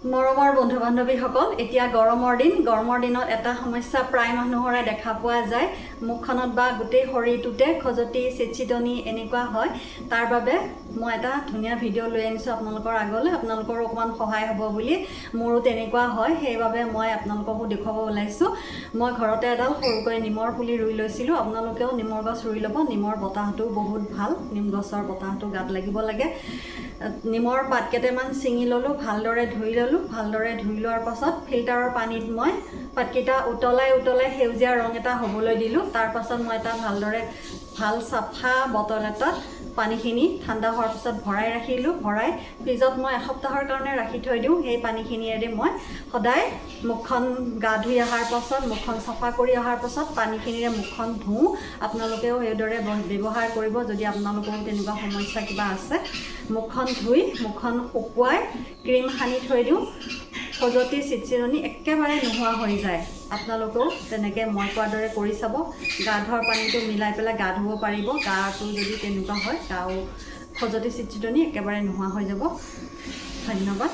মৰমৰ বন্ধু বান্ধৱীসকল এতিয়া গৰমৰ দিনত এটা সমস্যা প্ৰায় মানুহৰে দেখা পোৱা যায় মুখখনত বা গোটেই শৰীৰটোতে খজতি চিটচিটনি এনেকুৱা হয় তাৰ বাবে মই এটা ধুনীয়া ভিডিঅ' লৈ আনিছোঁ আপোনালোকৰ আগলৈ আপোনালোকৰ অকমান সহায় হ'ব বুলি মোৰো তেনেকুৱা হয় সেইবাবে মই আপোনালোককো দেখুৱাব ওলাইছোঁ মই ঘৰতে এডাল সৰুকৈ নিমৰ পুলি ৰুই লৈছিলোঁ আপোনালোকেও নিমৰ গছ ৰুই ল'ব নিমৰ বতাহটো বহুত ভাল নিম গছৰ বতাহটো গাত লাগিব লাগে নিমৰ পাত কেইটামান ছিঙি ল'লোঁ ভালদৰে ধুই লোৱাৰ পাছত ফিল্টাৰৰ পানীত মই পাতকেইটা উতলাই সেউজীয়া ৰং এটা হ'বলৈ দিলোঁ তাৰ পাছত মই এটা ভাল চাফা বটল এটাত পানীখিনি ঠাণ্ডা হোৱাৰ পিছত ভৰাই ৰাখিলোঁ ভৰাই ফ্ৰিজত মই এসপ্তাহৰ কাৰণে ৰাখি থৈ দিওঁ সেই পানীখিনিৰে মই সদায় মুখখন গা ধুই অহাৰ পাছত মুখখন চাফা কৰি অহাৰ পাছত পানীখিনিৰে মুখখন ধুওঁ আপোনালোকেও এইদৰে ব্যৱহাৰ কৰিব যদি আপোনালোকৰ তেনেকুৱা সমস্যা কিবা আছে মুখখন ধুই মুখখন শুকুৱাই ক্ৰীম সানি থৈ দিওঁ খজতি চিটচিটনি একেবাৰে নোহোৱা হৈ যায় আপোনালোকেও তেনেকৈ মই কোৱাৰ দৰে কৰি চাব গা ধোৱাৰ পানীটো মিলাই পেলাই গা ধুব পাৰিব গাটো যদি তেনেকুৱা হয় গাও খজতি চিটচিটনি একেবাৰে নোহোৱা হৈ যাব ধন্যবাদ